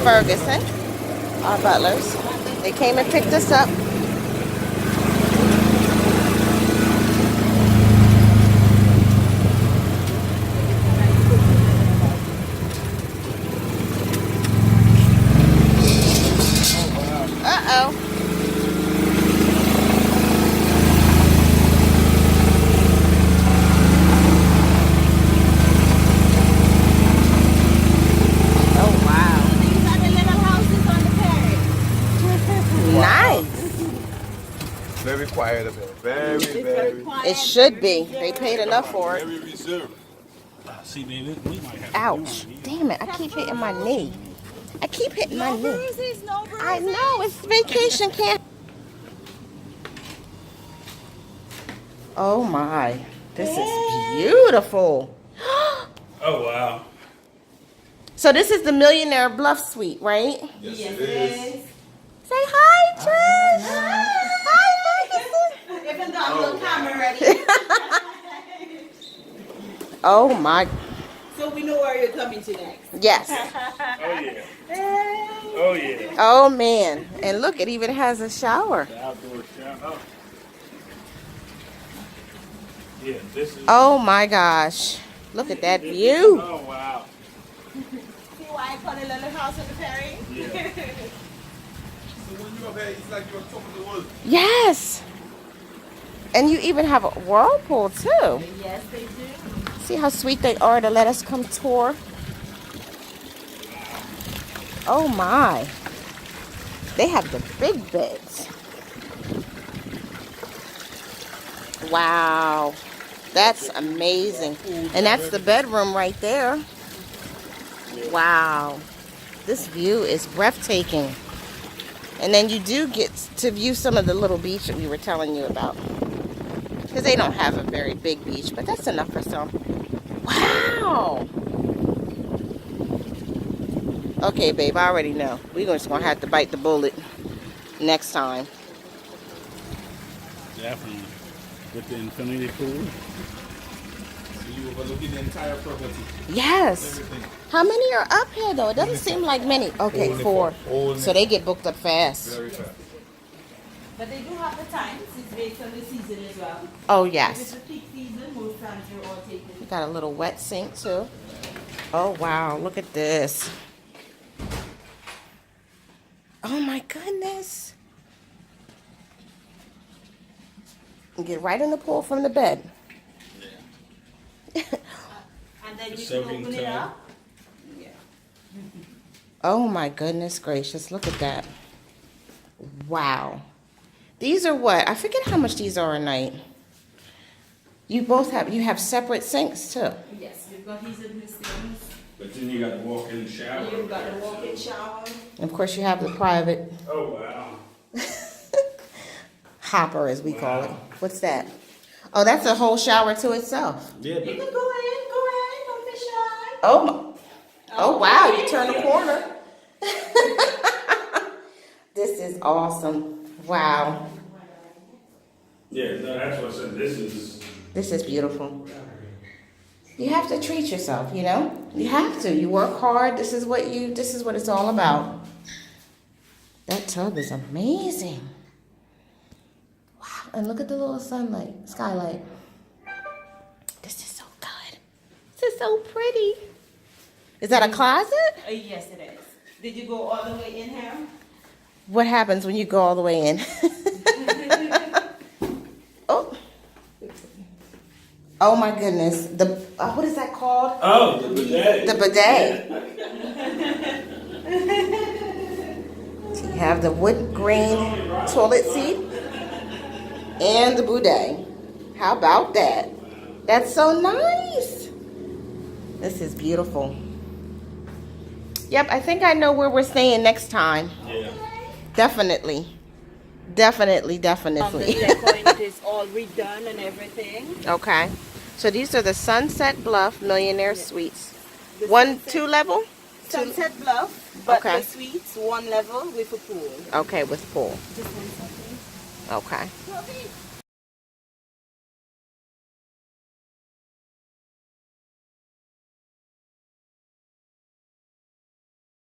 Ferguson, our butlers. They came and picked us up. Uh-oh. Very quiet of it. Very quiet. It should be. They paid enough for it. Very reserved. See, baby, we might have Ouch. Damn it. I keep hitting my knee. I keep hitting my knee. No bruises. I know. It's vacation camp. Oh, my. This is beautiful. Oh, wow. So this is the Millionaire Bluff Suite, right? Yes, it is. Say hi, Trish. Hi, Ferguson. Even though I'm on camera ready. Oh, my. So we know where you're coming to next. Yes. Oh, yeah. Oh, yeah. Oh, man. And look, it even has a shower. The outdoor shower. Oh. Yeah, this is. Oh, my gosh. Look at that view. Oh, wow. See why I call it Little House on the Ferry? Yeah. So when you're up here, it's like you're on top of the world. Yes. And you even have a whirlpool, too. Yes, they do. See how sweet they are to let us come tour? Oh, my. They have the big beds. Wow. That's amazing. And that's the bedroom right there. Wow. This view is breathtaking. And then you do get to view some of the little beach that we were telling you about. Because they don't have a very big beach, but that's enough for some. Wow. Okay, babe, I already know. We're just going to have to bite the bullet next time. Definitely. With the infinity pool. So you overlooking the entire property. Yes. Everything. How many are up here, though? It doesn't seem like many. Okay, Only 4. Only So they get booked up fast. very fast. But they do have the times. It's based on the season as well. Oh, If it's yes. the peak season, most times you're all taken. We got a little wet sink, too. Oh, wow. Look at this. Oh, my goodness. You get right in the pool from the bed. And then you can Soaking open it tub. up. Yeah. Oh, my goodness gracious. Look at that. Wow. These are what? I forget how much these are a night. You have separate sinks, too. Yes, you've got these in the steams. But then you got the walk-in shower. You've got the walk-in shower. And of course, you have the private Oh, wow. hopper, as we call it. What's that? Oh, that's a whole shower to itself. Yeah, You can go ahead, don't be shy. Oh, wow, you turn the corner. This is awesome. Wow. Yeah, no, that's what I said. This is beautiful. You have to treat yourself, you know? You have to. You work hard. This is what it's all about. That tub is amazing. Wow. And look at the little skylight. This is so good. This is so pretty. Is that a closet? Yes, it is. Did you go all the way in here? What happens when you go all the way in? Oh. Oh my goodness. What is that called? Oh, the bidet. The bidet. So you have the wood grain toilet seat and the bidet. How about that? That's so nice. This is beautiful. Yep, I think I know where we're staying next time. Yeah. Definitely. Definitely. The point is all redone and everything. Okay. So these are the Sunset Bluff Millionaire Suites. The 2 level? Sunset Bluff, but Okay. the suites 1 level with a pool. Okay, with pool. Just 1 second. Okay. Okay.